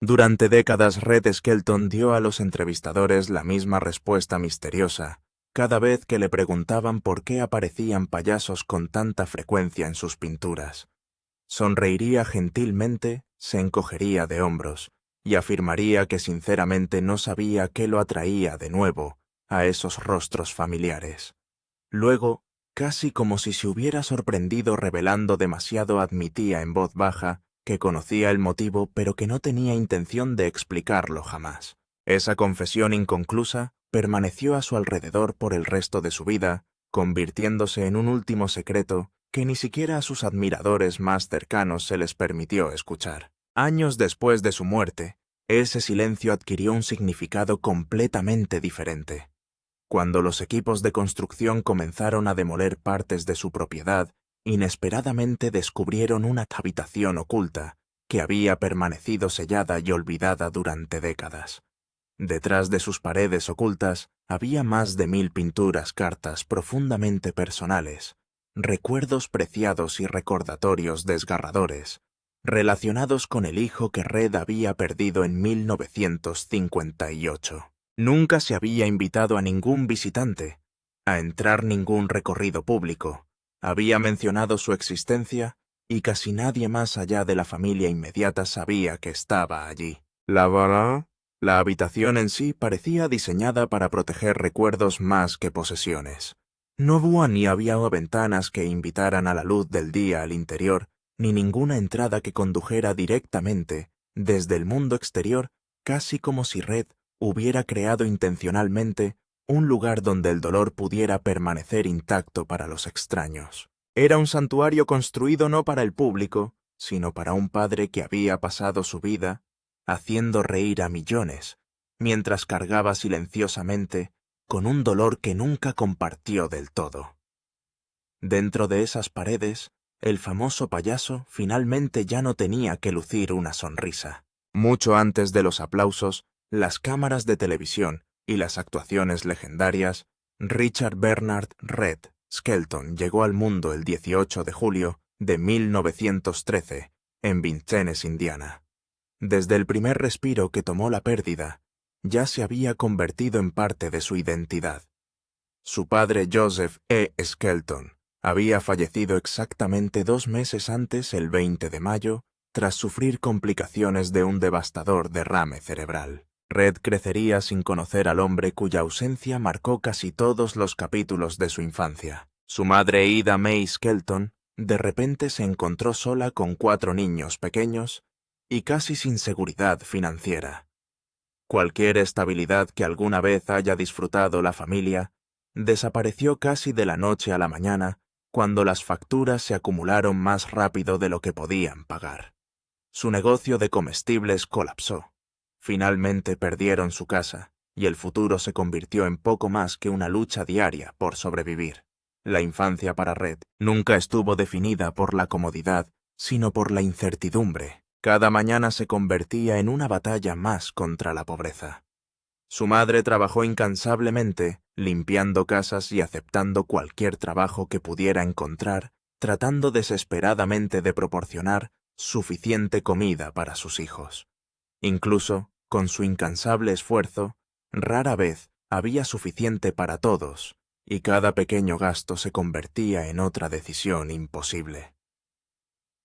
Durante décadas Red Skelton dio a los entrevistadores la misma respuesta misteriosa, cada vez que le preguntaban por qué aparecían payasos con tanta frecuencia en sus pinturas. Sonreiría gentilmente, se encogería de hombros, y afirmaría que sinceramente no sabía qué lo atraía de nuevo a esos rostros familiares. Luego, casi como si se hubiera sorprendido revelando demasiado, admitía en voz baja que conocía el motivo pero que no tenía intención de explicarlo jamás. Esa confesión inconclusa permaneció a su alrededor por el resto de su vida, convirtiéndose en un último secreto que ni siquiera a sus admiradores más cercanos se les permitió escuchar. Años después de su muerte, ese silencio adquirió un significado completamente diferente. Cuando los equipos de construcción comenzaron a demoler partes de su propiedad, inesperadamente descubrieron una habitación oculta que había permanecido sellada y olvidada durante décadas. Detrás de sus paredes ocultas había más de 1000 pinturas, cartas profundamente personales, recuerdos preciados y recordatorios desgarradores, relacionados con el hijo que Red había perdido en 1958. Nunca se había invitado a ningún visitante a entrar ningún recorrido público. Había mencionado su existencia y casi nadie más allá de la familia inmediata sabía que estaba allí. La habitación en sí parecía diseñada para proteger recuerdos más que posesiones. Ni había ventanas que invitaran a la luz del día al interior, ni ninguna entrada que condujera directamente desde el mundo exterior, casi como si Red hubiera creado intencionalmente un lugar donde el dolor pudiera permanecer intacto para los extraños. Era un santuario construido no para el público, sino para un padre que había pasado su vida haciendo reír a millones, mientras cargaba silenciosamente con un dolor que nunca compartió del todo. Dentro de esas paredes, el famoso payaso finalmente ya no tenía que lucir una sonrisa. Mucho antes de los aplausos, las cámaras de televisión y las actuaciones legendarias, Richard Bernard Red Skelton llegó al mundo el 18 de julio de 1913 en Vincennes, Indiana. Desde el primer respiro que tomó la pérdida, ya se había convertido en parte de su identidad. Su padre Joseph E. Skelton había fallecido exactamente 2 meses antes, el 20 de mayo, tras sufrir complicaciones de un devastador derrame cerebral. Red crecería sin conocer al hombre cuya ausencia marcó casi todos los capítulos de su infancia. Su madre Ida May Skelton de repente se encontró sola con 4 niños pequeños y casi sin seguridad financiera. Cualquier estabilidad que alguna vez haya disfrutado la familia desapareció casi de la noche a la mañana cuando las facturas se acumularon más rápido de lo que podían pagar. Su negocio de comestibles colapsó. Finalmente perdieron su casa y el futuro se convirtió en poco más que una lucha diaria por sobrevivir. La infancia para Red nunca estuvo definida por la comodidad, sino por la incertidumbre. Cada mañana se convertía en una batalla más contra la pobreza. Su madre trabajó incansablemente, limpiando casas y aceptando cualquier trabajo que pudiera encontrar, tratando desesperadamente de proporcionar suficiente comida para sus hijos. Incluso, con su incansable esfuerzo, rara vez había suficiente para todos, y cada pequeño gasto se convertía en otra decisión imposible.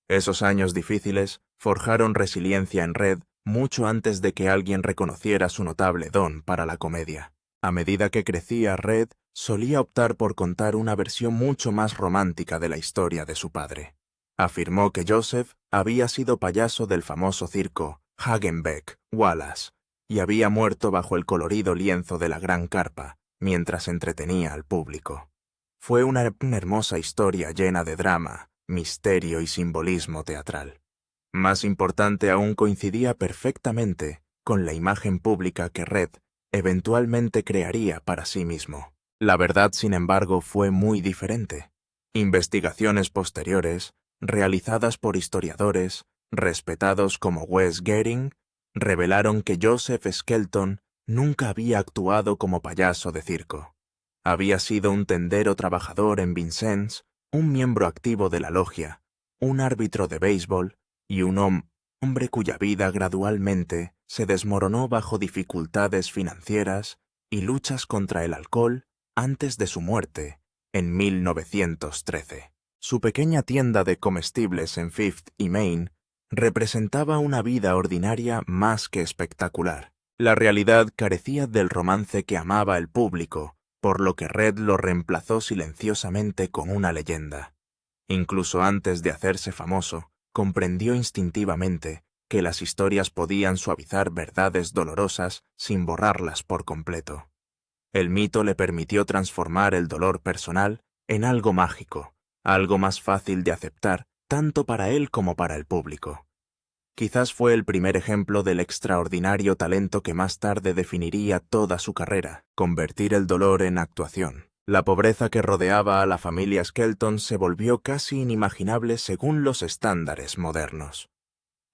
Esos años difíciles forjaron resiliencia en Red mucho antes de que alguien reconociera su notable don para la comedia. A medida que crecía, Red solía optar por contar una versión mucho más romántica de la historia de su padre. Afirmó que Joseph había sido payaso del famoso circo Hagenbeck Wallace y había muerto bajo el colorido lienzo de la gran carpa mientras entretenía al público. Fue una hermosa historia llena de drama, misterio y simbolismo teatral. Más importante aún, coincidía perfectamente con la imagen pública que Red eventualmente crearía para sí mismo. La verdad, sin embargo, fue muy diferente. Investigaciones posteriores, realizadas por historiadores respetados como Wes Gehring, revelaron que Joseph Skelton nunca había actuado como payaso de circo. Había sido un tendero trabajador en Vincennes, un miembro activo de la logia, un árbitro de béisbol y un hombre cuya vida gradualmente se desmoronó bajo dificultades financieras y luchas contra el alcohol antes de su muerte, en 1913. Su pequeña tienda de comestibles en Fifth y Main representaba una vida ordinaria más que espectacular. La realidad carecía del romance que amaba el público, por lo que Red lo reemplazó silenciosamente con una leyenda. Incluso antes de hacerse famoso, comprendió instintivamente que las historias podían suavizar verdades dolorosas sin borrarlas por completo. El mito le permitió transformar el dolor personal en algo mágico, algo más fácil de aceptar tanto para él como para el público. Quizás fue el primer ejemplo del extraordinario talento que más tarde definiría toda su carrera, convertir el dolor en actuación. La pobreza que rodeaba a la familia Skelton se volvió casi inimaginable según los estándares modernos.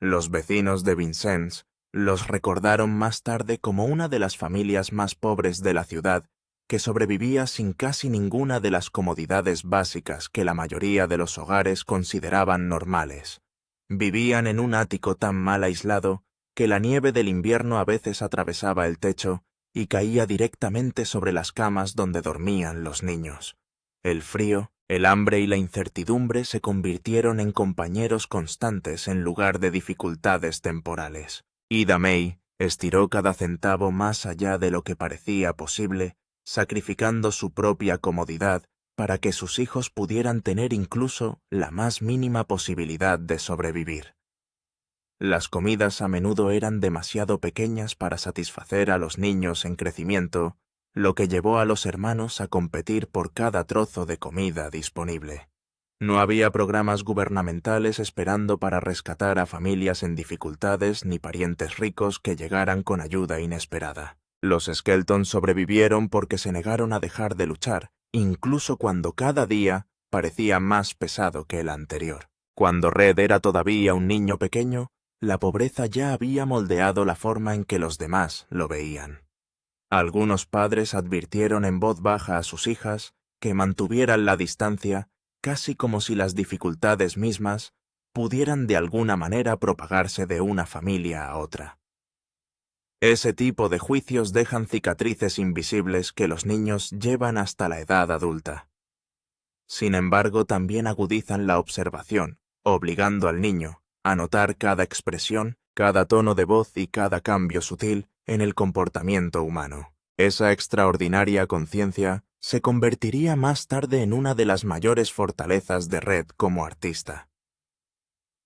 Los vecinos de Vincennes los recordaron más tarde como una de las familias más pobres de la ciudad que sobrevivía sin casi ninguna de las comodidades básicas que la mayoría de los hogares consideraban normales. Vivían en un ático tan mal aislado que la nieve del invierno a veces atravesaba el techo y caía directamente sobre las camas donde dormían los niños. El frío, el hambre y la incertidumbre se convirtieron en compañeros constantes en lugar de dificultades temporales. Ida May estiró cada centavo más allá de lo que parecía posible, sacrificando su propia comodidad para que sus hijos pudieran tener incluso la más mínima posibilidad de sobrevivir. Las comidas a menudo eran demasiado pequeñas para satisfacer a los niños en crecimiento, lo que llevó a los hermanos a competir por cada trozo de comida disponible. No había programas gubernamentales esperando para rescatar a familias en dificultades ni parientes ricos que llegaran con ayuda inesperada. Los Skelton sobrevivieron porque se negaron a dejar de luchar, incluso cuando cada día parecía más pesado que el anterior. Cuando Red era todavía un niño pequeño, la pobreza ya había moldeado la forma en que los demás lo veían. Algunos padres advirtieron en voz baja a sus hijas que mantuvieran la distancia, casi como si las dificultades mismas pudieran de alguna manera propagarse de una familia a otra. Ese tipo de juicios dejan cicatrices invisibles que los niños llevan hasta la edad adulta. Sin embargo, también agudizan la observación, obligando al niño a notar cada expresión, cada tono de voz y cada cambio sutil en el comportamiento humano. Esa extraordinaria conciencia se convertiría más tarde en una de las mayores fortalezas de Red como artista.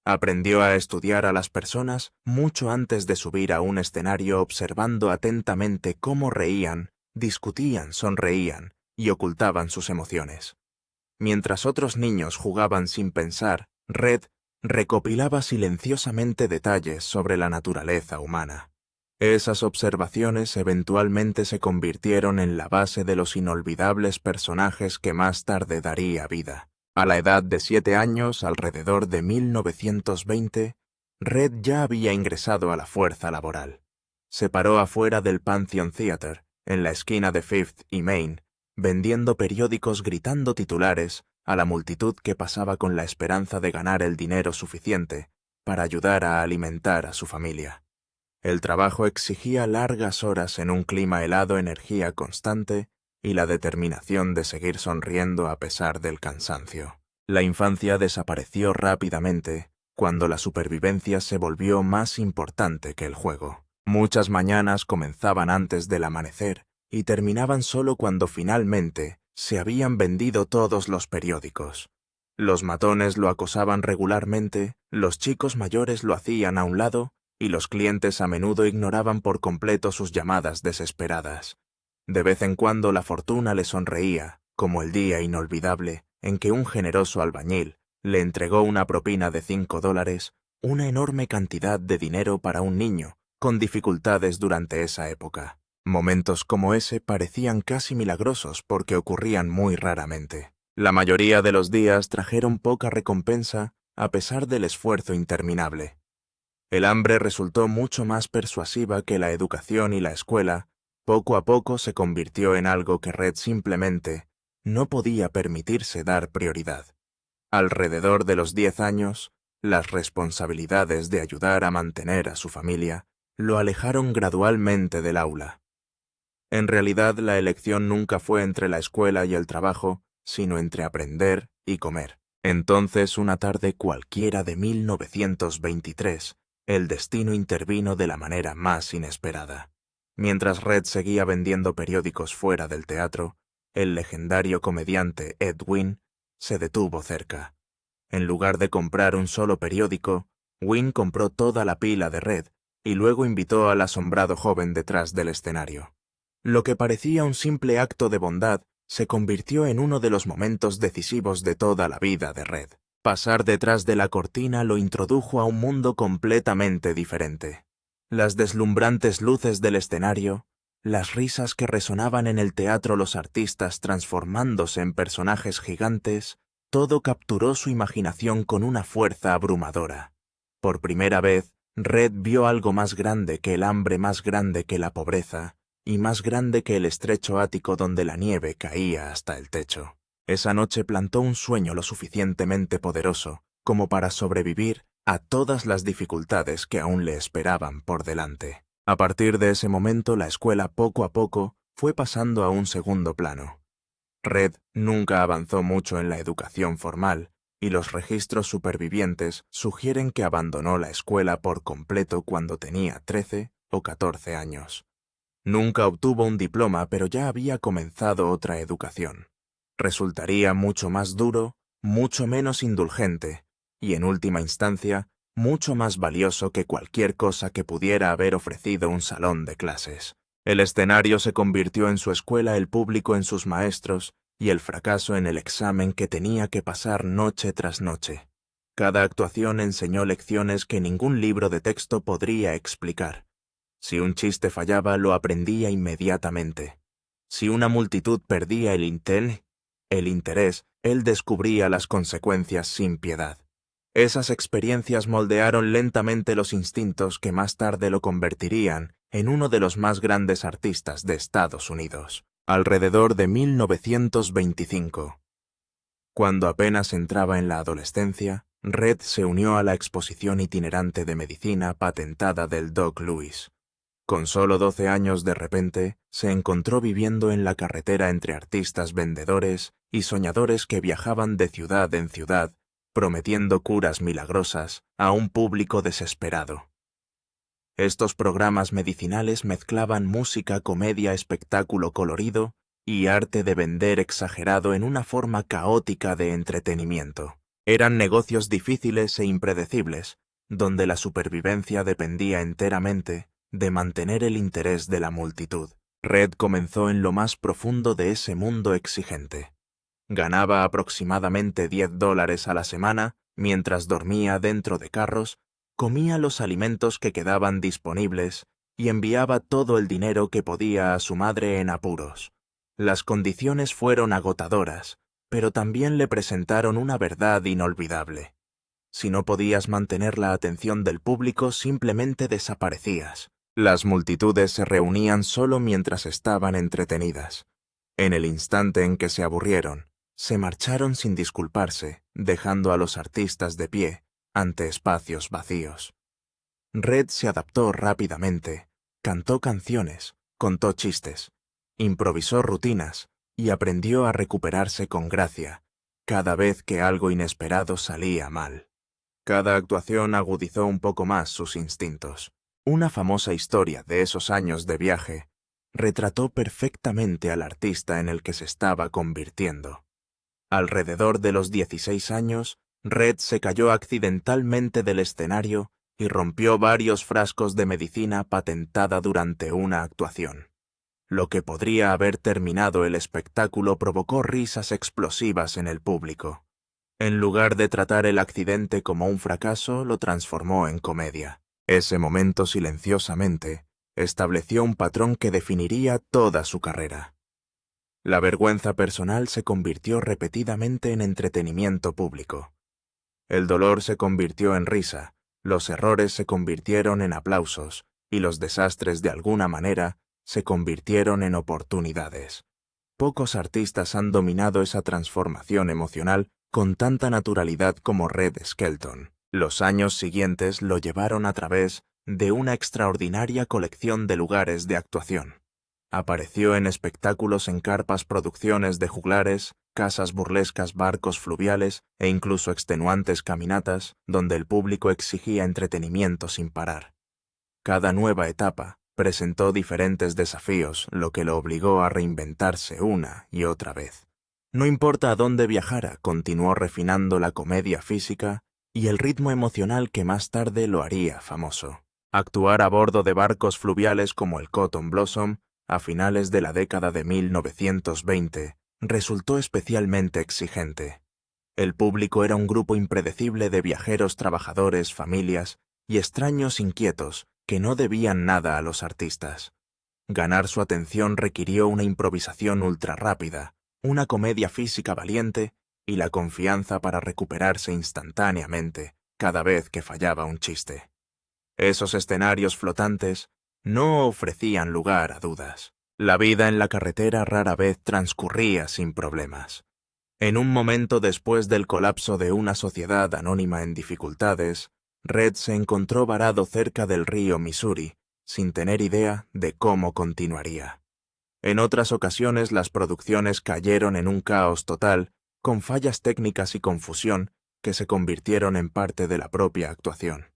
Aprendió a estudiar a las personas mucho antes de subir a un escenario, observando atentamente cómo reían, discutían, sonreían y ocultaban sus emociones. Mientras otros niños jugaban sin pensar, Red recopilaba silenciosamente detalles sobre la naturaleza humana. Esas observaciones eventualmente se convirtieron en la base de los inolvidables personajes que más tarde daría vida. A la edad de 7 años, alrededor de 1920, Red ya había ingresado a la fuerza laboral. Se paró afuera del Pantheon Theatre, en la esquina de Fifth y Main, vendiendo periódicos, gritando titulares a la multitud que pasaba con la esperanza de ganar el dinero suficiente para ayudar a alimentar a su familia. El trabajo exigía largas horas en un clima helado, energía constante y la determinación de seguir sonriendo a pesar del cansancio. La infancia desapareció rápidamente cuando la supervivencia se volvió más importante que el juego. Muchas mañanas comenzaban antes del amanecer y terminaban solo cuando finalmente se habían vendido todos los periódicos. Los matones lo acosaban regularmente, los chicos mayores lo hacían a un lado y los clientes a menudo ignoraban por completo sus llamadas desesperadas. De vez en cuando la fortuna le sonreía, como el día inolvidable en que un generoso albañil le entregó una propina de $5, una enorme cantidad de dinero para un niño con dificultades durante esa época. Momentos como ese parecían casi milagrosos porque ocurrían muy raramente. La mayoría de los días trajeron poca recompensa a pesar del esfuerzo interminable. El hambre resultó mucho más persuasiva que la educación y la escuela. Poco a poco se convirtió en algo que Red simplemente no podía permitirse dar prioridad. Alrededor de los 10 años, Las responsabilidades de ayudar a mantener a su familia lo alejaron gradualmente del aula. En realidad, la elección nunca fue entre la escuela y el trabajo, sino entre aprender y comer. Entonces, una tarde cualquiera de 1923, el destino intervino de la manera más inesperada. Mientras Red seguía vendiendo periódicos fuera del teatro, el legendario comediante Ed Wynn se detuvo cerca. En lugar de comprar un solo periódico, Wynn compró toda la pila de Red y luego invitó al asombrado joven detrás del escenario. Lo que parecía un simple acto de bondad se convirtió en uno de los momentos decisivos de toda la vida de Red. Pasar detrás de la cortina lo introdujo a un mundo completamente diferente. Las deslumbrantes luces del escenario, las risas que resonaban en el teatro, los artistas transformándose en personajes gigantes, todo capturó su imaginación con una fuerza abrumadora. Por primera vez, Red vio algo más grande que el hambre, más grande que la pobreza, y más grande que el estrecho ático donde la nieve caía hasta el techo. Esa noche plantó un sueño lo suficientemente poderoso como para sobrevivir a todas las dificultades que aún le esperaban por delante. A partir de ese momento, la escuela poco a poco fue pasando a un segundo plano. Red nunca avanzó mucho en la educación formal, y los registros supervivientes sugieren que abandonó la escuela por completo cuando tenía 13 o 14 años. Nunca obtuvo un diploma, pero ya había comenzado otra educación. Resultaría mucho más duro, mucho menos indulgente, y en última instancia, mucho más valioso que cualquier cosa que pudiera haber ofrecido un salón de clases. El escenario se convirtió en su escuela, el público en sus maestros, y el fracaso en el examen que tenía que pasar noche tras noche. Cada actuación enseñó lecciones que ningún libro de texto podría explicar. Si un chiste fallaba, lo aprendía inmediatamente. Si una multitud perdía el interés, él descubría las consecuencias sin piedad. Esas experiencias moldearon lentamente los instintos que más tarde lo convertirían en uno de los más grandes artistas de Estados Unidos. Alrededor de 1925. Cuando apenas entraba en la adolescencia, Red se unió a la exposición itinerante de medicina patentada del Doc Lewis. Con solo 12 años, de repente, se encontró viviendo en la carretera entre artistas vendedores y soñadores que viajaban de ciudad en ciudad, prometiendo curas milagrosas a un público desesperado. Estos programas medicinales mezclaban música, comedia, espectáculo colorido y arte de vender exagerado en una forma caótica de entretenimiento. Eran negocios difíciles e impredecibles, donde la supervivencia dependía enteramente de mantener el interés de la multitud. Red comenzó en lo más profundo de ese mundo exigente. Ganaba aproximadamente $10 a la semana mientras dormía dentro de carros, comía los alimentos que quedaban disponibles y enviaba todo el dinero que podía a su madre en apuros. Las condiciones fueron agotadoras, pero también le presentaron una verdad inolvidable. Si no podías mantener la atención del público, simplemente desaparecías. Las multitudes se reunían solo mientras estaban entretenidas. En el instante en que se aburrieron, se marcharon sin disculparse, dejando a los artistas de pie ante espacios vacíos. Red se adaptó rápidamente, cantó canciones, contó chistes, improvisó rutinas y aprendió a recuperarse con gracia cada vez que algo inesperado salía mal. Cada actuación agudizó un poco más sus instintos. Una famosa historia de esos años de viaje retrató perfectamente al artista en el que se estaba convirtiendo. Alrededor de los 16 años, Red se cayó accidentalmente del escenario y rompió varios frascos de medicina patentada durante una actuación. Lo que podría haber terminado el espectáculo provocó risas explosivas en el público. En lugar de tratar el accidente como un fracaso, lo transformó en comedia. Ese momento, silenciosamente, estableció un patrón que definiría toda su carrera. La vergüenza personal se convirtió repetidamente en entretenimiento público. El dolor se convirtió en risa, los errores se convirtieron en aplausos, y los desastres, de alguna manera, se convirtieron en oportunidades. Pocos artistas han dominado esa transformación emocional con tanta naturalidad como Red Skelton. Los años siguientes lo llevaron a través de una extraordinaria colección de lugares de actuación. Apareció en espectáculos en carpas, producciones de juglares, casas burlescas, barcos fluviales e incluso extenuantes caminatas donde el público exigía entretenimiento sin parar. Cada nueva etapa presentó diferentes desafíos, lo que lo obligó a reinventarse una y otra vez. No importa a dónde viajara, continuó refinando la comedia física y el ritmo emocional que más tarde lo haría famoso. Actuar a bordo de barcos fluviales como el Cotton Blossom a finales de la década de 1920 resultó especialmente exigente. El público era un grupo impredecible de viajeros, trabajadores, familias y extraños inquietos que no debían nada a los artistas. Ganar su atención requirió una improvisación ultra rápida, una comedia física valiente y la confianza para recuperarse instantáneamente cada vez que fallaba un chiste. Esos escenarios flotantes no ofrecían lugar a dudas. La vida en la carretera rara vez transcurría sin problemas. En un momento después del colapso de una sociedad anónima en dificultades, Red se encontró varado cerca del río Missouri, sin tener idea de cómo continuaría. En otras ocasiones las producciones cayeron en un caos total, con fallas técnicas y confusión que se convirtieron en parte de la propia actuación.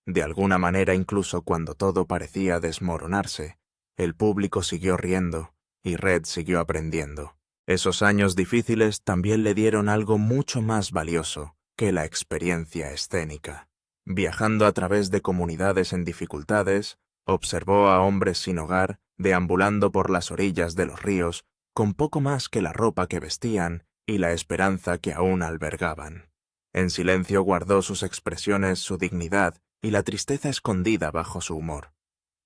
De alguna manera, incluso cuando todo parecía desmoronarse, el público siguió riendo y Red siguió aprendiendo. Esos años difíciles también le dieron algo mucho más valioso que la experiencia escénica. Viajando a través de comunidades en dificultades, observó a hombres sin hogar deambulando por las orillas de los ríos con poco más que la ropa que vestían y la esperanza que aún albergaban. En silencio guardó sus expresiones, su dignidad y la tristeza escondida bajo su humor.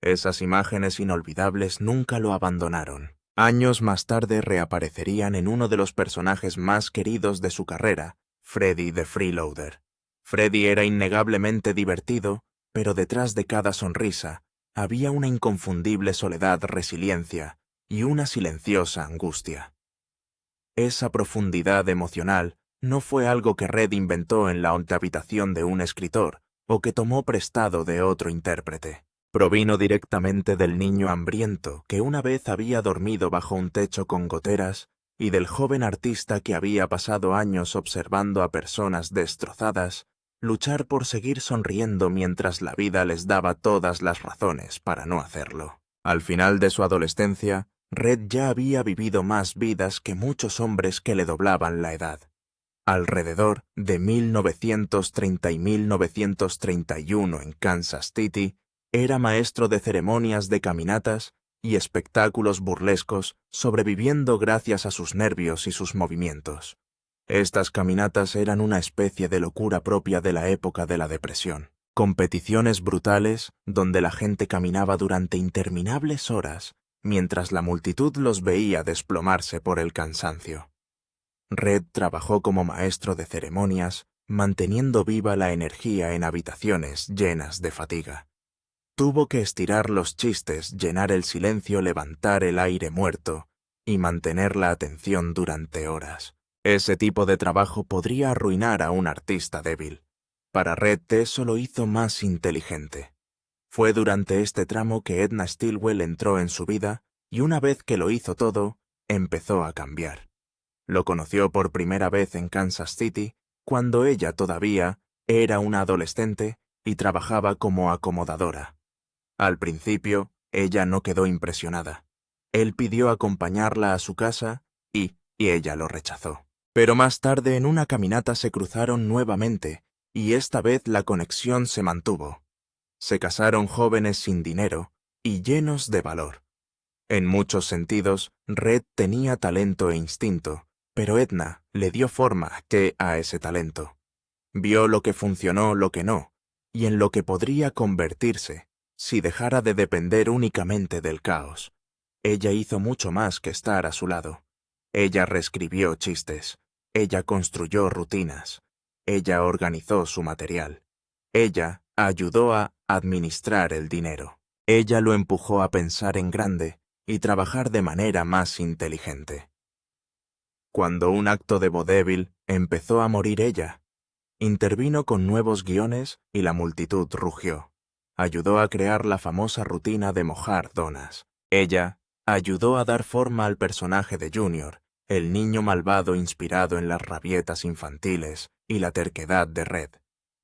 Esas imágenes inolvidables nunca lo abandonaron. Años más tarde reaparecerían en uno de los personajes más queridos de su carrera, Freddy the Freeloader. Freddy era innegablemente divertido, pero detrás de cada sonrisa había una inconfundible soledad, resiliencia y una silenciosa angustia. Esa profundidad emocional no fue algo que Red inventó en la habitación de un escritor o que tomó prestado de otro intérprete. Provino directamente del niño hambriento que una vez había dormido bajo un techo con goteras y del joven artista que había pasado años observando a personas destrozadas luchar por seguir sonriendo mientras la vida les daba todas las razones para no hacerlo. Al final de su adolescencia, Red ya había vivido más vidas que muchos hombres que le doblaban la edad. Alrededor de 1930 y 1931 en Kansas City, era maestro de ceremonias de caminatas y espectáculos burlescos, sobreviviendo gracias a sus nervios y sus movimientos. Estas caminatas eran una especie de locura propia de la época de la depresión. Competiciones brutales donde la gente caminaba durante interminables horas, mientras la multitud los veía desplomarse por el cansancio. Red trabajó como maestro de ceremonias, manteniendo viva la energía en habitaciones llenas de fatiga. Tuvo que estirar los chistes, llenar el silencio, levantar el aire muerto y mantener la atención durante horas. Ese tipo de trabajo podría arruinar a un artista débil. Para Red eso lo hizo más inteligente. Fue durante este tramo que Edna Stilwell entró en su vida y una vez que lo hizo todo, empezó a cambiar. Lo conoció por primera vez en Kansas City, cuando ella todavía era una adolescente y trabajaba como acomodadora. Al principio, ella no quedó impresionada. Él pidió acompañarla a su casa y ella lo rechazó. Pero más tarde en una caminata se cruzaron nuevamente y esta vez la conexión se mantuvo. Se casaron jóvenes sin dinero y llenos de valor. En muchos sentidos, Red tenía talento e instinto, pero Edna le dio forma a ese talento. Vio lo que funcionó, lo que no, y en lo que podría convertirse si dejara de depender únicamente del caos. Ella hizo mucho más que estar a su lado. Ella reescribió chistes. Ella construyó rutinas. Ella organizó su material. Ella ayudó a administrar el dinero. Ella lo empujó a pensar en grande y trabajar de manera más inteligente. Cuando un acto de vodevil empezó a morir ella, Intervino con nuevos guiones y la multitud rugió. Ayudó a crear la famosa rutina de mojar donas. Ella ayudó a dar forma al personaje de Junior, el niño malvado inspirado en las rabietas infantiles y la terquedad de Red.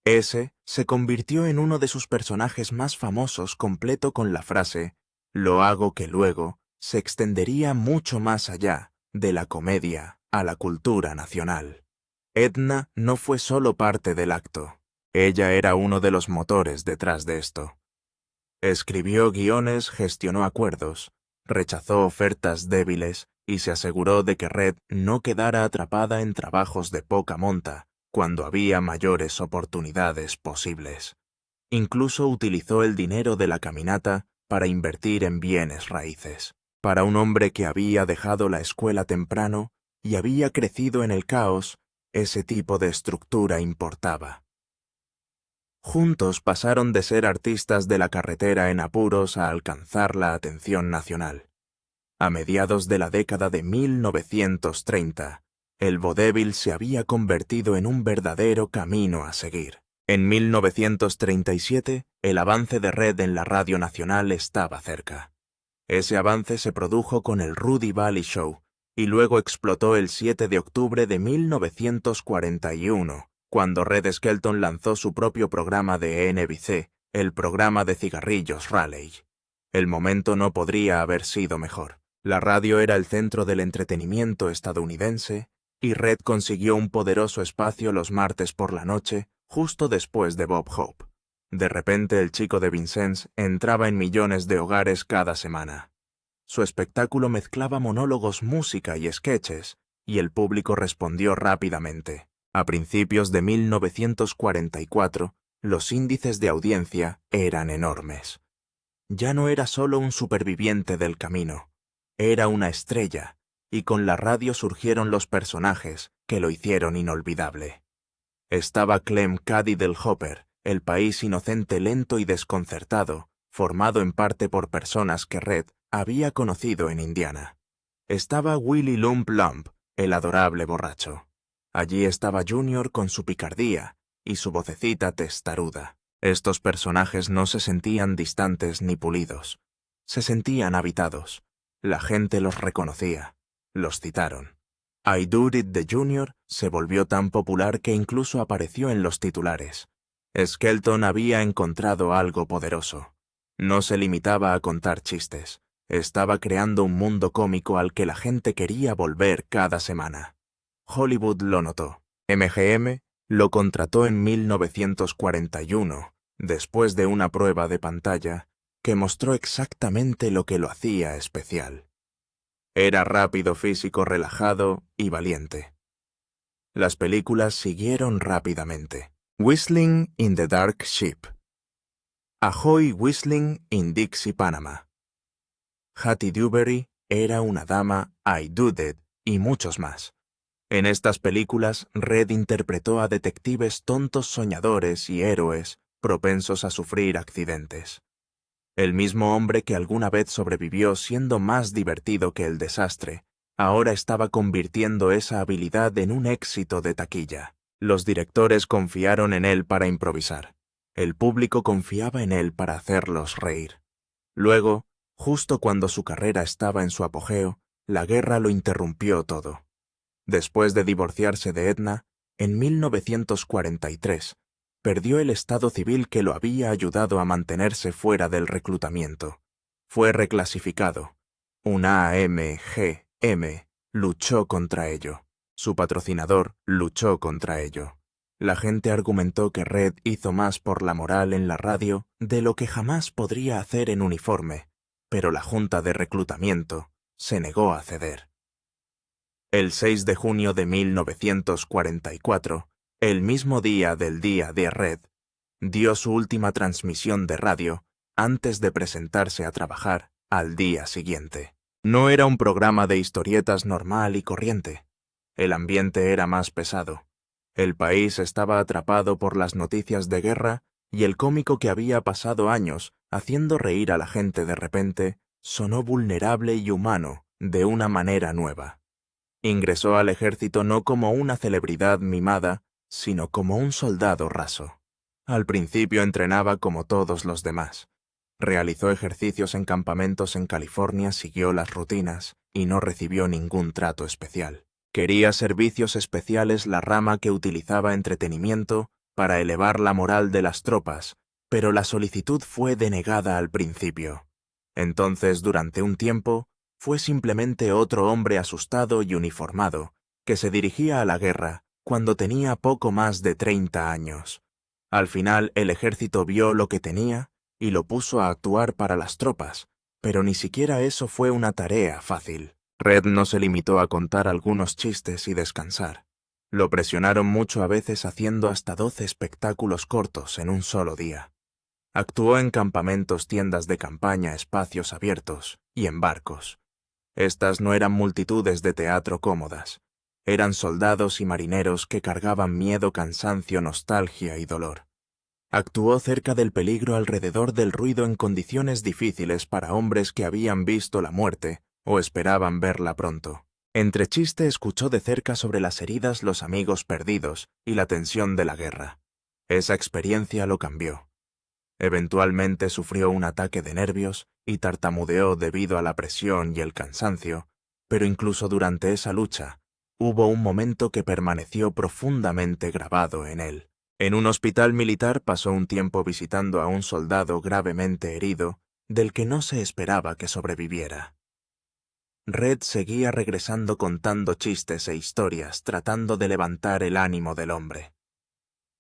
Ese se convirtió en uno de sus personajes más famosos, completo con la frase «Lo hago que luego» se extendería mucho más allá de la comedia a la cultura nacional. Edna no fue solo parte del acto. Ella era uno de los motores detrás de esto. Escribió guiones, gestionó acuerdos, rechazó ofertas débiles y se aseguró de que Red no quedara atrapada en trabajos de poca monta cuando había mayores oportunidades posibles. Incluso utilizó el dinero de la caminata para invertir en bienes raíces. Para un hombre que había dejado la escuela temprano y había crecido en el caos, ese tipo de estructura importaba. Juntos pasaron de ser artistas de la carretera en apuros a alcanzar la atención nacional. A mediados de la década de 1930, el vodevil se había convertido en un verdadero camino a seguir. En 1937, el avance de Red en la radio nacional estaba cerca. Ese avance se produjo con el Rudy Vallee Show y luego explotó el 7 de octubre de 1941, cuando Red Skelton lanzó su propio programa de NBC, el programa de cigarrillos Raleigh. El momento no podría haber sido mejor. La radio era el centro del entretenimiento estadounidense y Red consiguió un poderoso espacio los martes por la noche, justo después de Bob Hope. De repente el chico de Vincennes entraba en millones de hogares cada semana. Su espectáculo mezclaba monólogos, música y sketches, y el público respondió rápidamente. A principios de 1944, los índices de audiencia eran enormes. Ya no era solo un superviviente del camino, era una estrella, y con la radio surgieron los personajes que lo hicieron inolvidable. Estaba Clem Cady del Hopper, el país inocente, lento y desconcertado, formado en parte por personas que Red había conocido en Indiana. Estaba Willie Lump Lump, el adorable borracho. Allí estaba Junior con su picardía y su vocecita testaruda. Estos personajes no se sentían distantes ni pulidos. Se sentían habitados. La gente los reconocía. Los citaron. I Do It de Junior se volvió tan popular que incluso apareció en los titulares. Skelton había encontrado algo poderoso. No se limitaba a contar chistes. Estaba creando un mundo cómico al que la gente quería volver cada semana. Hollywood lo notó. MGM lo contrató en 1941, después de una prueba de pantalla que mostró exactamente lo que lo hacía especial. Era rápido, físico, relajado y valiente. Las películas siguieron rápidamente. Whistling in the Dark Ship. Ahoy Whistling in Dixie, Panama. Hattie Dewberry era una dama, I Do It y muchos más. En estas películas, Red interpretó a detectives tontos, soñadores y héroes propensos a sufrir accidentes. El mismo hombre que alguna vez sobrevivió siendo más divertido que el desastre, ahora estaba convirtiendo esa habilidad en un éxito de taquilla. Los directores confiaron en él para improvisar. El público confiaba en él para hacerlos reír. Luego, justo cuando su carrera estaba en su apogeo, la guerra lo interrumpió todo. Después de divorciarse de Edna, en 1943, perdió el estado civil que lo había ayudado a mantenerse fuera del reclutamiento. Fue reclasificado. Una AMGM luchó contra ello. Su patrocinador luchó contra ello. La gente argumentó que Red hizo más por la moral en la radio de lo que jamás podría hacer en uniforme, pero la junta de reclutamiento se negó a ceder. El 6 de junio de 1944, el mismo día del día de Red, dio su última transmisión de radio antes de presentarse a trabajar al día siguiente. No era un programa de historietas normal y corriente. El ambiente era más pesado. El país estaba atrapado por las noticias de guerra y el cómico que había pasado años haciendo reír a la gente de repente sonó vulnerable y humano de una manera nueva. Ingresó al ejército no como una celebridad mimada, sino como un soldado raso. Al principio entrenaba como todos los demás. Realizó ejercicios en campamentos en California, siguió las rutinas y no recibió ningún trato especial. Quería servicios especiales, la rama que utilizaba entretenimiento para elevar la moral de las tropas, pero la solicitud fue denegada al principio. Entonces, durante un tiempo, fue simplemente otro hombre asustado y uniformado que se dirigía a la guerra cuando tenía poco más de 30 años. Al final, el ejército vio lo que tenía y lo puso a actuar para las tropas, pero ni siquiera eso fue una tarea fácil. Red no se limitó a contar algunos chistes y descansar. Lo presionaron mucho, a veces haciendo hasta 12 espectáculos cortos en un solo día. Actuó en campamentos, tiendas de campaña, espacios abiertos y en barcos. Estas no eran multitudes de teatro cómodas. Eran soldados y marineros que cargaban miedo, cansancio, nostalgia y dolor. Actuó cerca del peligro, alrededor del ruido, en condiciones difíciles para hombres que habían visto la muerte o esperaban verla pronto. Entre chiste escuchó de cerca sobre las heridas, los amigos perdidos y la tensión de la guerra. Esa experiencia lo cambió. Eventualmente sufrió un ataque de nervios y tartamudeó debido a la presión y el cansancio, pero incluso durante esa lucha, hubo un momento que permaneció profundamente grabado en él. En un hospital militar pasó un tiempo visitando a un soldado gravemente herido, del que no se esperaba que sobreviviera. Red seguía regresando contando chistes e historias, tratando de levantar el ánimo del hombre.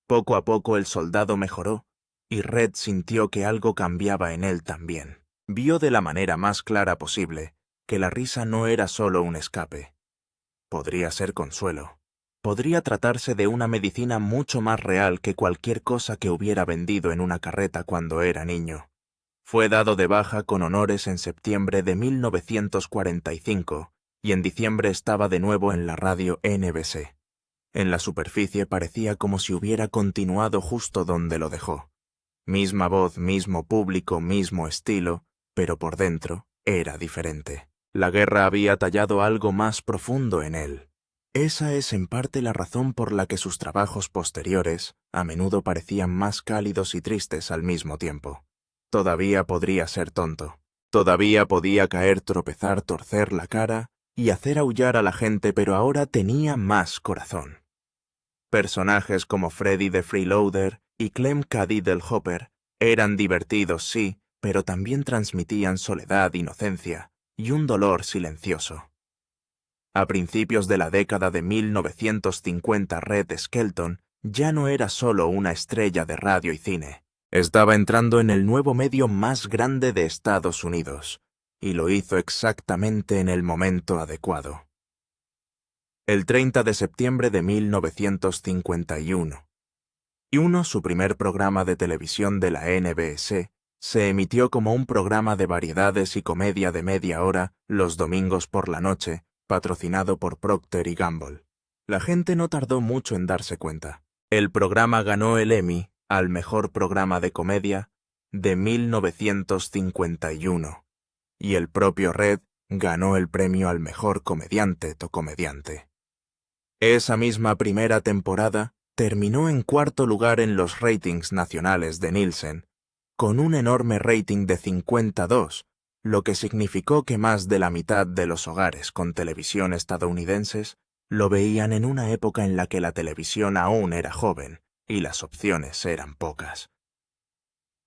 Poco a poco el soldado mejoró, y Red sintió que algo cambiaba en él también. Vio de la manera más clara posible que la risa no era solo un escape. Podría ser consuelo. Podría tratarse de una medicina mucho más real que cualquier cosa que hubiera vendido en una carreta cuando era niño. Fue dado de baja con honores en septiembre de 1945 y en diciembre estaba de nuevo en la radio NBC. En la superficie parecía como si hubiera continuado justo donde lo dejó. Misma voz, mismo público, mismo estilo, pero por dentro era diferente. La guerra había tallado algo más profundo en él. Esa es en parte la razón por la que sus trabajos posteriores a menudo parecían más cálidos y tristes al mismo tiempo. Todavía podría ser tonto. Todavía podía caer, tropezar, torcer la cara y hacer aullar a la gente, pero ahora tenía más corazón. Personajes como Freddy the Freeloader y Clem Cady del Hopper eran divertidos, sí, pero también transmitían soledad, inocencia y un dolor silencioso. A principios de la década de 1950, Red Skelton ya no era solo una estrella de radio y cine. Estaba entrando en el nuevo medio más grande de Estados Unidos, y lo hizo exactamente en el momento adecuado. El 30 de septiembre de 1951, su primer programa de televisión de la NBC, se emitió como un programa de variedades y comedia de media hora los domingos por la noche, patrocinado por Procter & Gamble. La gente no tardó mucho en darse cuenta. El programa ganó el Emmy al mejor programa de comedia de 1951, y el propio Red ganó el premio al mejor comediante o comediante. Esa misma primera temporada terminó en cuarto lugar en los ratings nacionales de Nielsen, con un enorme rating de 52, lo que significó que más de la mitad de los hogares con televisión estadounidenses lo veían en una época en la que la televisión aún era joven y las opciones eran pocas.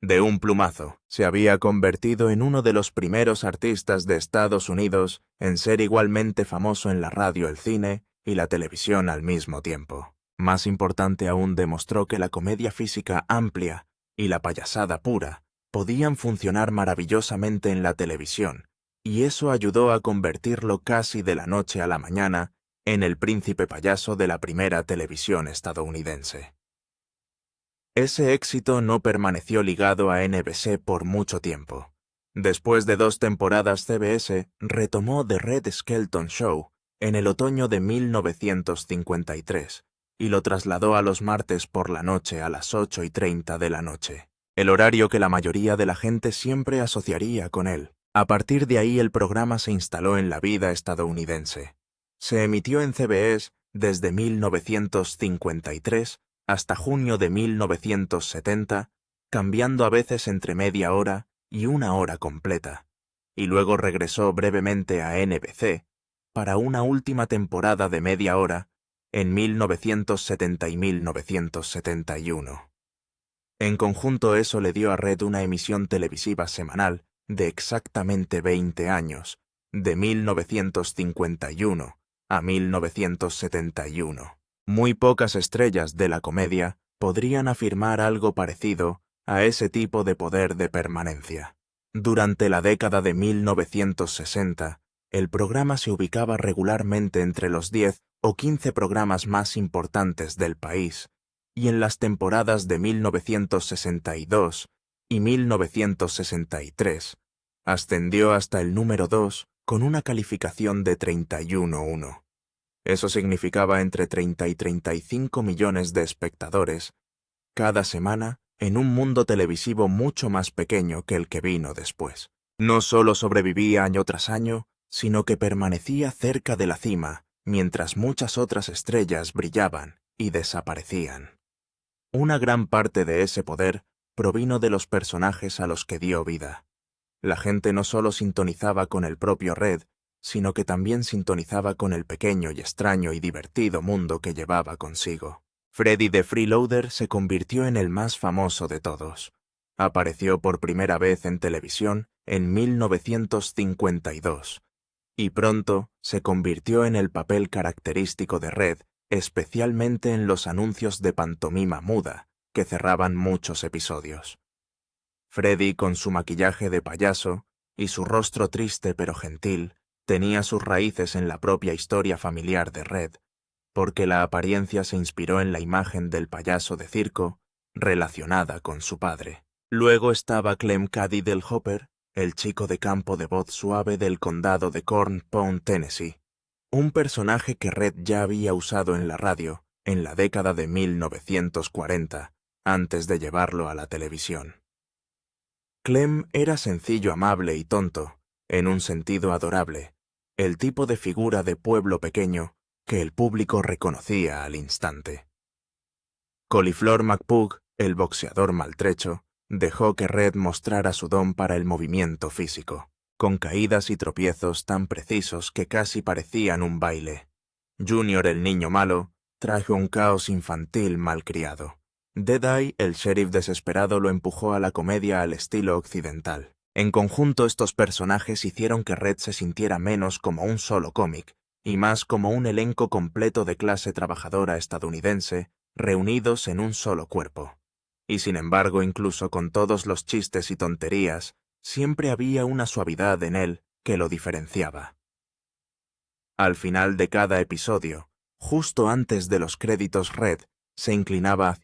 De un plumazo, se había convertido en uno de los primeros artistas de Estados Unidos en ser igualmente famoso en la radio, el cine y la televisión al mismo tiempo. Más importante aún, demostró que la comedia física amplia y la payasada pura podían funcionar maravillosamente en la televisión, y eso ayudó a convertirlo casi de la noche a la mañana en el príncipe payaso de la primera televisión estadounidense. Ese éxito no permaneció ligado a NBC por mucho tiempo. Después de 2 temporadas, CBS retomó The Red Skelton Show en el otoño de 1953 y lo trasladó a los martes por la noche a las 8:30 de la noche, el horario que la mayoría de la gente siempre asociaría con él. A partir de ahí el programa se instaló en la vida estadounidense. Se emitió en CBS desde 1953 hasta junio de 1970, cambiando a veces entre media hora y una hora completa, y luego regresó brevemente a NBC para una última temporada de media hora en 1970 y 1971. En conjunto eso le dio a Red una emisión televisiva semanal de exactamente 20 años, de 1951 a 1971. Muy pocas estrellas de la comedia podrían afirmar algo parecido a ese tipo de poder de permanencia. Durante la década de 1960, el programa se ubicaba regularmente entre los 10 o 15 programas más importantes del país, y en las temporadas de 1962 y 1963 ascendió hasta el número 2 con una calificación de 31.1. Eso significaba entre 30 y 35 millones de espectadores cada semana en un mundo televisivo mucho más pequeño que el que vino después. No solo sobrevivía año tras año, sino que permanecía cerca de la cima, mientras muchas otras estrellas brillaban y desaparecían. Una gran parte de ese poder provino de los personajes a los que dio vida. La gente no solo sintonizaba con el propio Red, sino que también sintonizaba con el pequeño y extraño y divertido mundo que llevaba consigo. Freddy the Freeloader se convirtió en el más famoso de todos. Apareció por primera vez en televisión en 1952, y pronto se convirtió en el papel característico de Red, especialmente en los anuncios de pantomima muda, que cerraban muchos episodios. Freddy, con su maquillaje de payaso y su rostro triste pero gentil, tenía sus raíces en la propia historia familiar de Red, porque la apariencia se inspiró en la imagen del payaso de circo relacionada con su padre. Luego estaba Clem Cady del Hopper, el chico de campo de voz suave del condado de Corn Pond, Tennessee, un personaje que Red ya había usado en la radio en la década de 1940, antes de llevarlo a la televisión. Clem era sencillo, amable y tonto, en un sentido adorable, el tipo de figura de pueblo pequeño que el público reconocía al instante. Cauliflower McPug, el boxeador maltrecho, dejó que Red mostrara su don para el movimiento físico, con caídas y tropiezos tan precisos que casi parecían un baile. Junior, el niño malo, trajo un caos infantil malcriado. Deadeye, el sheriff desesperado, lo empujó a la comedia al estilo occidental. En conjunto, estos personajes hicieron que Red se sintiera menos como un solo cómic y más como un elenco completo de clase trabajadora estadounidense reunidos en un solo cuerpo. Y sin embargo, incluso con todos los chistes y tonterías, siempre había una suavidad en él que lo diferenciaba. Al final de cada episodio, justo antes de los créditos, Red se inclinaba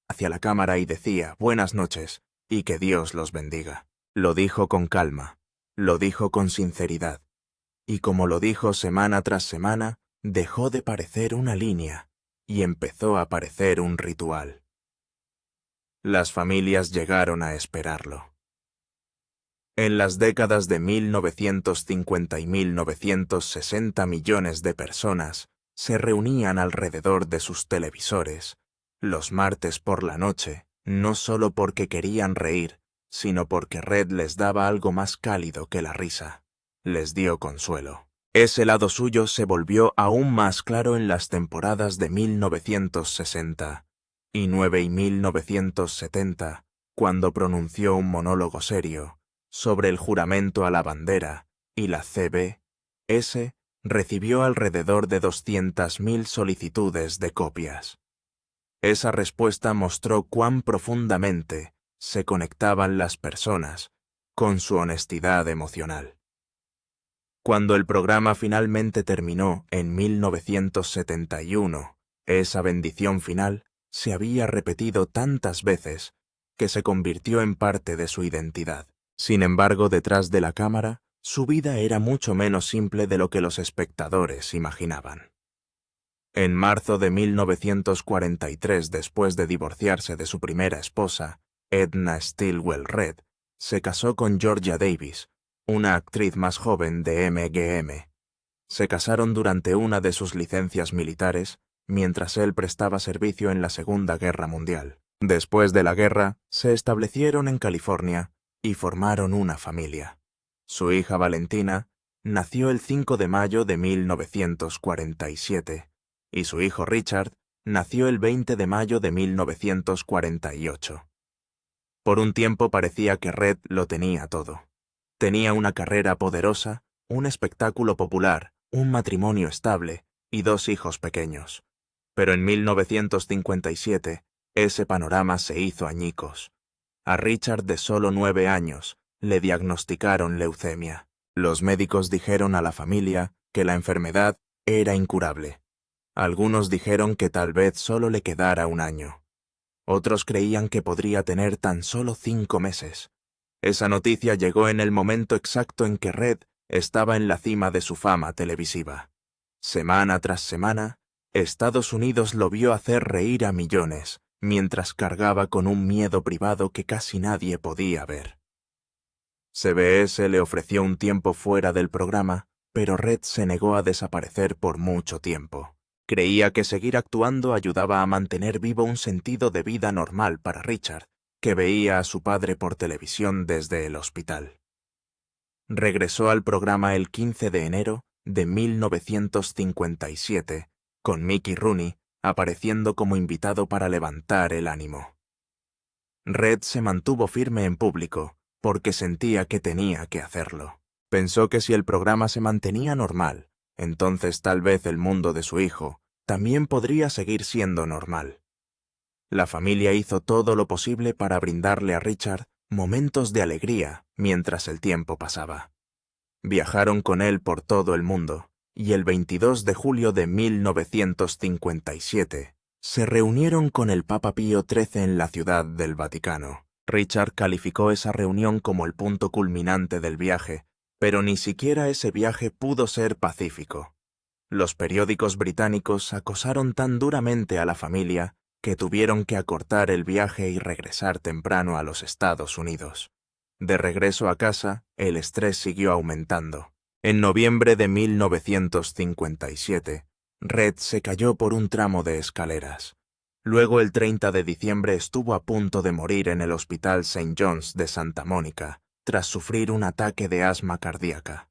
hacia la cámara y decía «Buenas noches» y «Que Dios los bendiga». Lo dijo con calma, lo dijo con sinceridad, y como lo dijo semana tras semana, dejó de parecer una línea y empezó a parecer un ritual. Las familias llegaron a esperarlo. En las décadas de 1950 y 1960 millones de personas se reunían alrededor de sus televisores, los martes por la noche, no solo porque querían reír, sino porque Red les daba algo más cálido que la risa. Les dio consuelo. Ese lado suyo se volvió aún más claro en las temporadas de 1960 y 1970, cuando pronunció un monólogo serio sobre el juramento a la bandera, y la CBS recibió alrededor de 200.000 solicitudes de copias. Esa respuesta mostró cuán profundamente se conectaban las personas con su honestidad emocional. Cuando el programa finalmente terminó en 1971, esa bendición final se había repetido tantas veces que se convirtió en parte de su identidad. Sin embargo, detrás de la cámara, su vida era mucho menos simple de lo que los espectadores imaginaban. En marzo de 1943, después de divorciarse de su primera esposa, Edna Stilwell Red, se casó con Georgia Davis, una actriz más joven de MGM. Se casaron durante una de sus licencias militares, mientras él prestaba servicio en la Segunda Guerra Mundial. Después de la guerra, se establecieron en California y formaron una familia. Su hija Valentina nació el 5 de mayo de 1947 y su hijo Richard nació el 20 de mayo de 1948. Por un tiempo parecía que Red lo tenía todo. Tenía una carrera poderosa, un espectáculo popular, un matrimonio estable y 2 hijos pequeños. Pero en 1957, ese panorama se hizo añicos. A Richard, de solo 9 años, le diagnosticaron leucemia. Los médicos dijeron a la familia que la enfermedad era incurable. Algunos dijeron que tal vez solo le quedara 1 año. Otros creían que podría tener tan solo 5 meses. Esa noticia llegó en el momento exacto en que Red estaba en la cima de su fama televisiva. Semana tras semana, Estados Unidos lo vio hacer reír a millones, mientras cargaba con un miedo privado que casi nadie podía ver. CBS le ofreció un tiempo fuera del programa, pero Red se negó a desaparecer por mucho tiempo. Creía que seguir actuando ayudaba a mantener vivo un sentido de vida normal para Richard, que veía a su padre por televisión desde el hospital. Regresó al programa el 15 de enero de 1957, con Mickey Rooney apareciendo como invitado para levantar el ánimo. Red se mantuvo firme en público, porque sentía que tenía que hacerlo. Pensó que si el programa se mantenía normal, entonces tal vez el mundo de su hijo también podría seguir siendo normal. La familia hizo todo lo posible para brindarle a Richard momentos de alegría mientras el tiempo pasaba. Viajaron con él por todo el mundo, y el 22 de julio de 1957 se reunieron con el Papa Pío XIII en la Ciudad del Vaticano. Richard calificó esa reunión como el punto culminante del viaje, pero ni siquiera ese viaje pudo ser pacífico. Los periódicos británicos acosaron tan duramente a la familia que tuvieron que acortar el viaje y regresar temprano a los Estados Unidos. De regreso a casa, el estrés siguió aumentando. En noviembre de 1957, Red se cayó por un tramo de escaleras. Luego, el 30 de diciembre, estuvo a punto de morir en el Hospital St. John's de Santa Mónica, tras sufrir un ataque de asma cardíaca.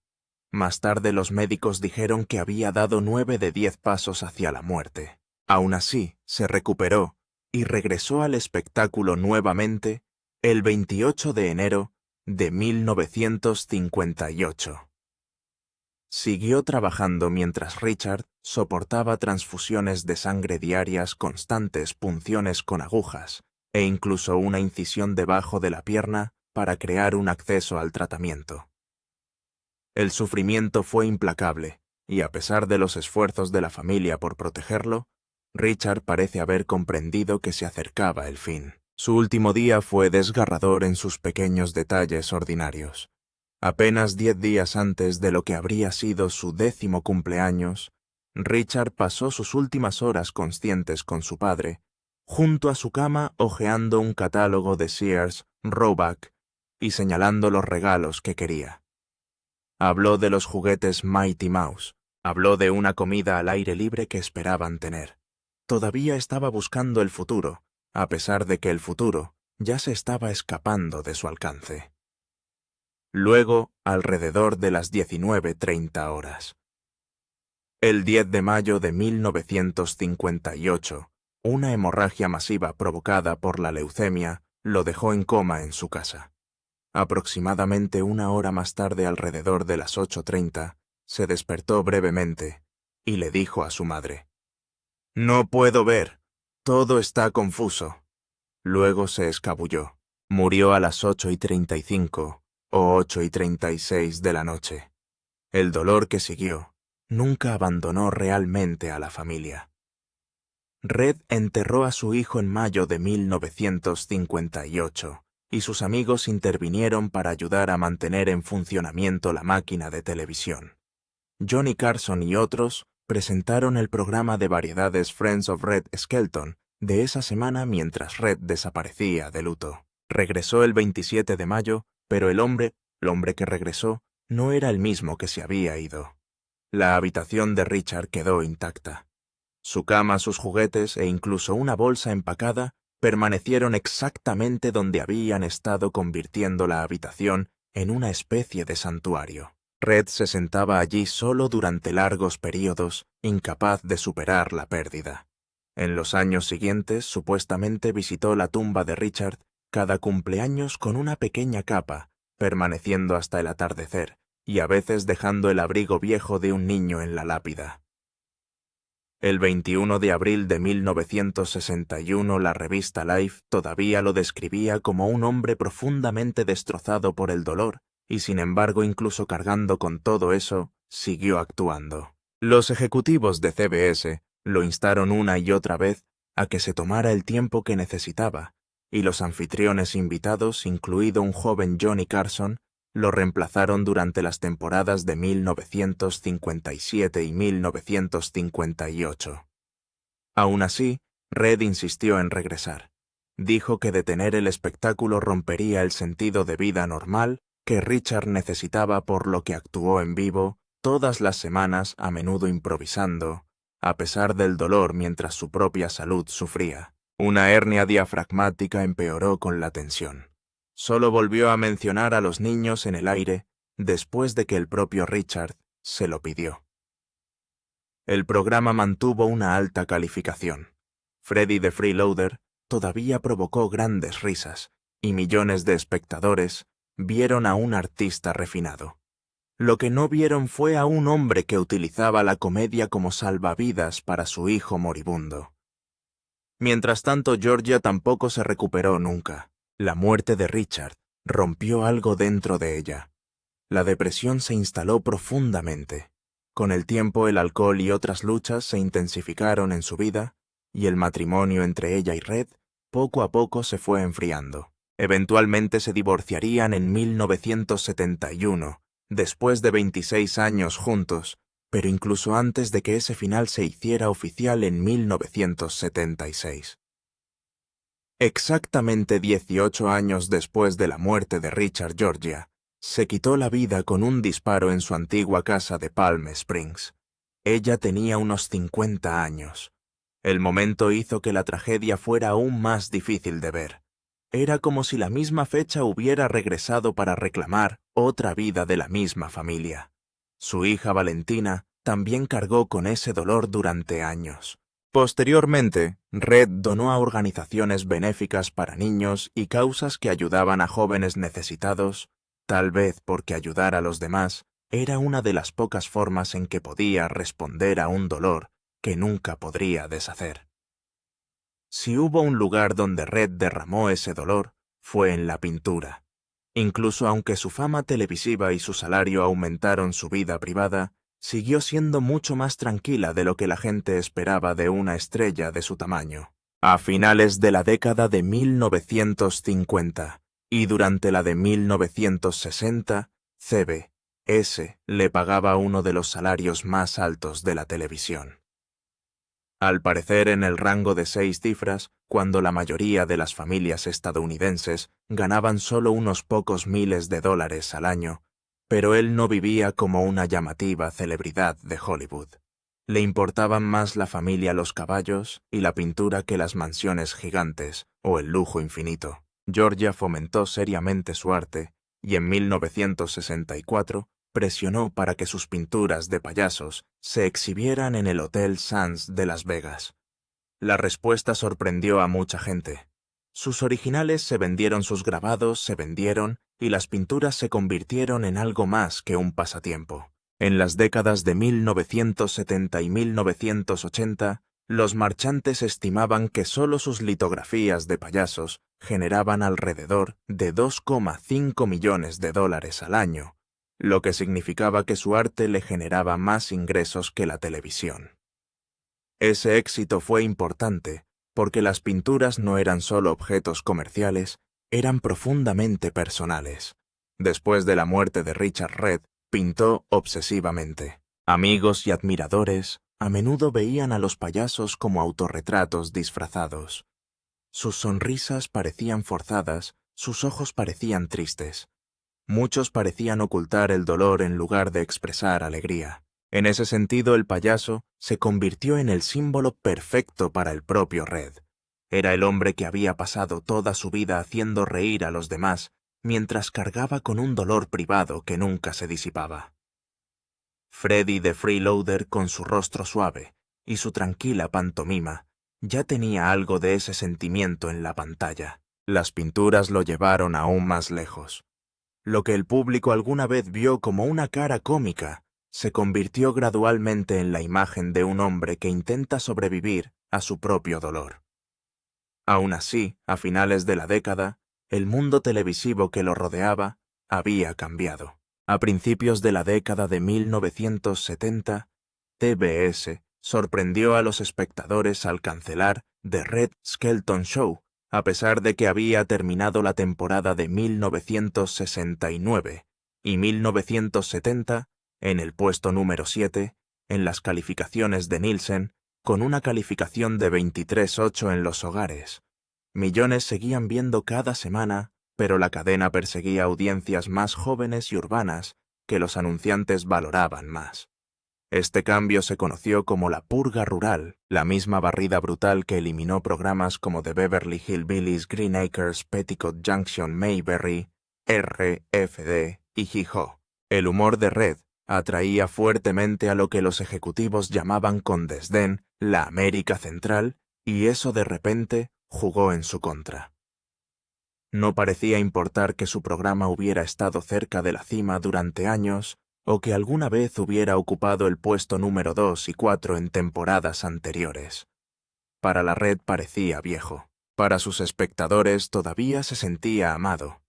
Más tarde, los médicos dijeron que había dado 9 de 10 pasos hacia la muerte. Aún así, se recuperó y regresó al espectáculo nuevamente el 28 de enero de 1958. Siguió trabajando mientras Richard soportaba transfusiones de sangre diarias, constantes punciones con agujas e incluso una incisión debajo de la pierna para crear un acceso al tratamiento. El sufrimiento fue implacable y, a pesar de los esfuerzos de la familia por protegerlo, Richard parece haber comprendido que se acercaba el fin. Su último día fue desgarrador en sus pequeños detalles ordinarios. Apenas 10 días antes de lo que habría sido su 10º cumpleaños, Richard pasó sus últimas horas conscientes con su padre, junto a su cama hojeando un catálogo de Sears, Roebuck y señalando los regalos que quería. Habló de los juguetes Mighty Mouse, habló de una comida al aire libre que esperaban tener. Todavía estaba buscando el futuro, a pesar de que el futuro ya se estaba escapando de su alcance. Luego, alrededor de las 19:30 horas. El 10 de mayo de 1958, una hemorragia masiva provocada por la leucemia lo dejó en coma en su casa. Aproximadamente 1 hora más tarde, alrededor de las 8:30, se despertó brevemente y le dijo a su madre: «No puedo ver, todo está confuso». Luego se escabulló. Murió a las 8:35 o 8:36 de la noche. El dolor que siguió nunca abandonó realmente a la familia. Red enterró a su hijo en mayo de 1958 y sus amigos intervinieron para ayudar a mantener en funcionamiento la máquina de televisión. Johnny Carson y otros presentaron el programa de variedades Friends of Red Skelton de esa semana mientras Red desaparecía de luto. Regresó el 27 de mayo, pero el hombre que regresó no era el mismo que se había ido. La habitación de Richard quedó intacta. Su cama, sus juguetes e incluso una bolsa empacada permanecieron exactamente donde habían estado, convirtiendo la habitación en una especie de santuario. Red se sentaba allí solo durante largos períodos, incapaz de superar la pérdida. En los años siguientes, supuestamente visitó la tumba de Richard cada cumpleaños con una pequeña capa, permaneciendo hasta el atardecer, y a veces dejando el abrigo viejo de un niño en la lápida. El 21 de abril de 1961, la revista Life todavía lo describía como un hombre profundamente destrozado por el dolor, y sin embargo, incluso cargando con todo eso, siguió actuando. Los ejecutivos de CBS lo instaron una y otra vez a que se tomara el tiempo que necesitaba, y los anfitriones invitados, incluido un joven Johnny Carson, lo reemplazaron durante las temporadas de 1957 y 1958. Aún así, Red insistió en regresar. Dijo que detener el espectáculo rompería el sentido de vida normal que Richard necesitaba, por lo que actuó en vivo todas las semanas, a menudo improvisando, a pesar del dolor mientras su propia salud sufría. Una hernia diafragmática empeoró con la tensión. Solo volvió a mencionar a los niños en el aire después de que el propio Richard se lo pidió. El programa mantuvo una alta calificación. Freddy the Freeloader todavía provocó grandes risas, y millones de espectadores vieron a un artista refinado. Lo que no vieron fue a un hombre que utilizaba la comedia como salvavidas para su hijo moribundo. Mientras tanto, Georgia tampoco se recuperó nunca. La muerte de Richard rompió algo dentro de ella. La depresión se instaló profundamente. Con el tiempo, el alcohol y otras luchas se intensificaron en su vida, y el matrimonio entre ella y Red poco a poco se fue enfriando. Eventualmente se divorciarían en 1971, después de 26 años juntos, pero incluso antes de que ese final se hiciera oficial en 1976. Exactamente 18 años después de la muerte de Richard, Georgia se quitó la vida con un disparo en su antigua casa de Palm Springs. Ella tenía unos 50 años. El momento hizo que la tragedia fuera aún más difícil de ver. Era como si la misma fecha hubiera regresado para reclamar otra vida de la misma familia. Su hija Valentina también cargó con ese dolor durante años. Posteriormente, Red donó a organizaciones benéficas para niños y causas que ayudaban a jóvenes necesitados, tal vez porque ayudar a los demás era una de las pocas formas en que podía responder a un dolor que nunca podría deshacer. Si hubo un lugar donde Red derramó ese dolor, fue en la pintura. Incluso aunque su fama televisiva y su salario aumentaron su vida privada, siguió siendo mucho más tranquila de lo que la gente esperaba de una estrella de su tamaño. A finales de la década de 1950 y durante la de 1960, CBS le pagaba uno de los salarios más altos de la televisión. Al parecer, en el rango de 6 cifras, cuando la mayoría de las familias estadounidenses ganaban solo unos pocos miles de dólares al año, pero él no vivía como una llamativa celebridad de Hollywood. Le importaban más la familia, los caballos y la pintura que las mansiones gigantes o el lujo infinito. Georgia fomentó seriamente su arte y en 1964 presionó para que sus pinturas de payasos se exhibieran en el Hotel Sands de Las Vegas. La respuesta sorprendió a mucha gente. Sus originales se vendieron, sus grabados se vendieron y las pinturas se convirtieron en algo más que un pasatiempo. En las décadas de 1970 y 1980, los marchantes estimaban que solo sus litografías de payasos generaban alrededor de 2,5 millones de dólares al año, lo que significaba que su arte le generaba más ingresos que la televisión. Ese éxito fue importante porque las pinturas no eran solo objetos comerciales, eran profundamente personales. Después de la muerte de Richard, Red pintó obsesivamente. Amigos y admiradores a menudo veían a los payasos como autorretratos disfrazados. Sus sonrisas parecían forzadas, sus ojos parecían tristes. Muchos parecían ocultar el dolor en lugar de expresar alegría. En ese sentido, el payaso se convirtió en el símbolo perfecto para el propio Red. Era el hombre que había pasado toda su vida haciendo reír a los demás, mientras cargaba con un dolor privado que nunca se disipaba. Freddy the Freeloader, con su rostro suave y su tranquila pantomima, ya tenía algo de ese sentimiento en la pantalla. Las pinturas lo llevaron aún más lejos. Lo que el público alguna vez vio como una cara cómica, se convirtió gradualmente en la imagen de un hombre que intenta sobrevivir a su propio dolor. Aún así, a finales de la década, el mundo televisivo que lo rodeaba había cambiado. A principios de la década de 1970, TBS sorprendió a los espectadores al cancelar The Red Skelton Show, a pesar de que había terminado la temporada de 1969 y 1970 en el puesto número 7 en las calificaciones de Nielsen, con una calificación de 23,8 en los hogares. Millones seguían viendo cada semana, pero la cadena perseguía audiencias más jóvenes y urbanas que los anunciantes valoraban más. Este cambio se conoció como la purga rural, la misma barrida brutal que eliminó programas como The Beverly Hillbillies, Green Acres, Petticoat Junction, Mayberry, RFD y Hee-Haw. El humor de Red atraía fuertemente a lo que los ejecutivos llamaban con desdén la América Central, y eso de repente jugó en su contra. No parecía importar que su programa hubiera estado cerca de la cima durante años o que alguna vez hubiera ocupado el puesto número 2 y 4 en temporadas anteriores. Para la red parecía viejo. Para sus espectadores todavía se sentía amado.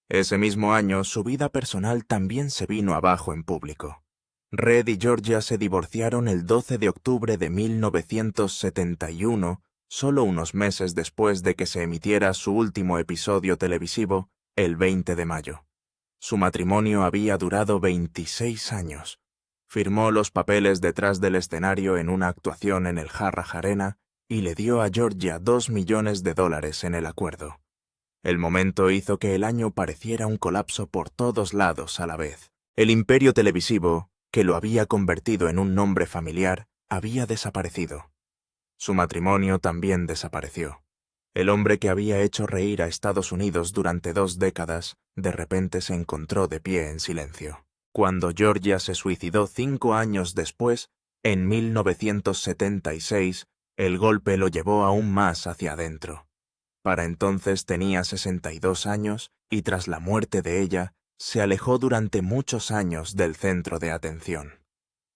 Ese mismo año su vida personal también se vino abajo en público. Red y Georgia se divorciaron el 12 de octubre de 1971, solo unos meses después de que se emitiera su último episodio televisivo, el 20 de mayo. Su matrimonio había durado 26 años. Firmó los papeles detrás del escenario en una actuación en el Hard Rock Arena y le dio a Georgia $2 millones en el acuerdo. El momento hizo que el año pareciera un colapso por todos lados a la vez. El imperio televisivo, que lo había convertido en un nombre familiar, había desaparecido. Su matrimonio también desapareció. El hombre que había hecho reír a Estados Unidos durante 2 décadas, de repente se encontró de pie en silencio. Cuando Georgia se suicidó 5 años después, en 1976, el golpe lo llevó aún más hacia adentro. Para entonces tenía 62 años y tras la muerte de ella, se alejó durante muchos años del centro de atención.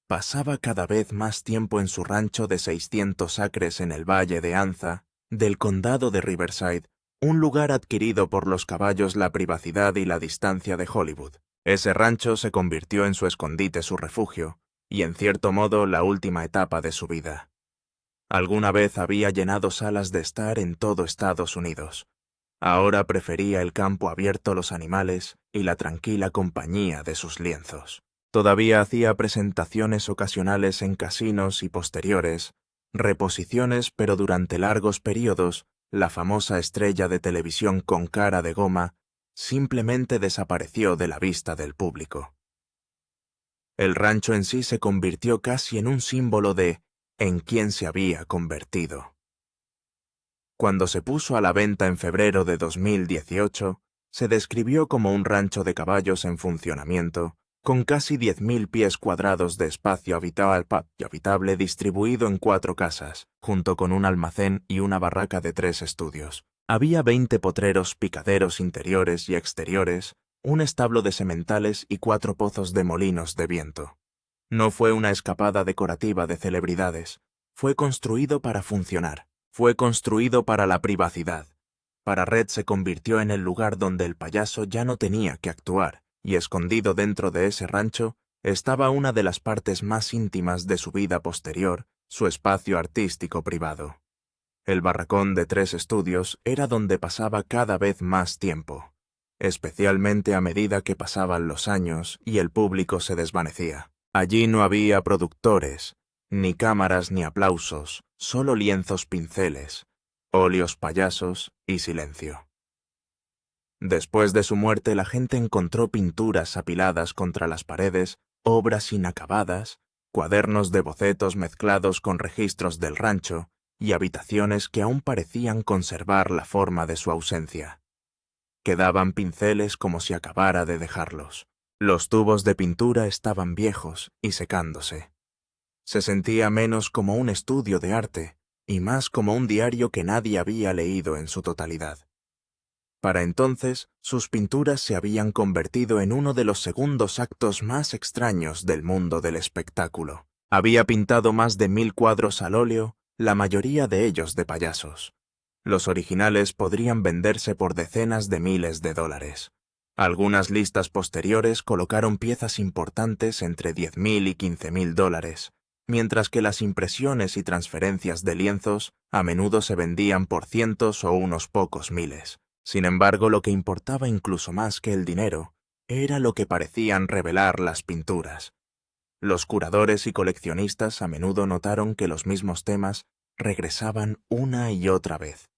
Pasaba cada vez más tiempo en su rancho de 600 acres en el valle de Anza, del condado de Riverside, un lugar adquirido por los caballos, la privacidad y la distancia de Hollywood. Ese rancho se convirtió en su escondite, su refugio, y en cierto modo la última etapa de su vida. Alguna vez había llenado salas de estar en todo Estados Unidos. Ahora prefería el campo abierto, los animales y la tranquila compañía de sus lienzos. Todavía hacía presentaciones ocasionales en casinos y posteriores, reposiciones, pero durante largos periodos, la famosa estrella de televisión con cara de goma simplemente desapareció de la vista del público. El rancho en sí se convirtió casi en un símbolo de en quién se había convertido. Cuando se puso a la venta en febrero de 2018, se describió como un rancho de caballos en funcionamiento, con casi 10.000 pies cuadrados de espacio habitable distribuido en 4 casas, junto con un almacén y una barraca de 3 estudios. Había 20 potreros, picaderos interiores y exteriores, un establo de sementales y 4 pozos de molinos de viento. No fue una escapada decorativa de celebridades, fue construido para funcionar, fue construido para la privacidad. Para Red se convirtió en el lugar donde el payaso ya no tenía que actuar, y escondido dentro de ese rancho estaba una de las partes más íntimas de su vida posterior, su espacio artístico privado. El barracón de 3 estudios era donde pasaba cada vez más tiempo, especialmente a medida que pasaban los años y el público se desvanecía. Allí no había productores, ni cámaras ni aplausos, solo lienzos, pinceles, óleos, payasos y silencio. Después de su muerte, la gente encontró pinturas apiladas contra las paredes, obras inacabadas, cuadernos de bocetos mezclados con registros del rancho y habitaciones que aún parecían conservar la forma de su ausencia. Quedaban pinceles como si acabara de dejarlos. Los tubos de pintura estaban viejos y secándose. Se sentía menos como un estudio de arte y más como un diario que nadie había leído en su totalidad. Para entonces, sus pinturas se habían convertido en uno de los segundos actos más extraños del mundo del espectáculo. Había pintado más de 1000 cuadros al óleo, la mayoría de ellos de payasos. Los originales podrían venderse por decenas de miles de dólares. Algunas listas posteriores colocaron piezas importantes entre 10.000 y 15.000 dólares, mientras que las impresiones y transferencias de lienzos a menudo se vendían por cientos o unos pocos miles. Sin embargo, lo que importaba incluso más que el dinero era lo que parecían revelar las pinturas. Los curadores y coleccionistas a menudo notaron que los mismos temas regresaban una y otra vez.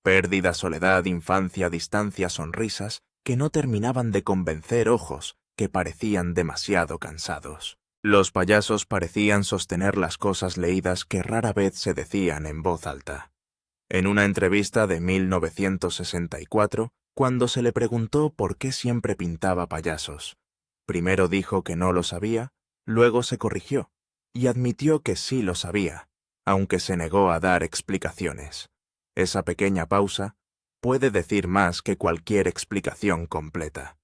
Pérdida, soledad, infancia, distancia, sonrisas que no terminaban de convencer ojos que parecían demasiado cansados. Los payasos parecían sostener las cosas leídas que rara vez se decían en voz alta. En una entrevista de 1964, cuando se le preguntó por qué siempre pintaba payasos, primero dijo que no lo sabía, luego se corrigió y admitió que sí lo sabía, aunque se negó a dar explicaciones. Esa pequeña pausa puede decir más que cualquier explicación completa.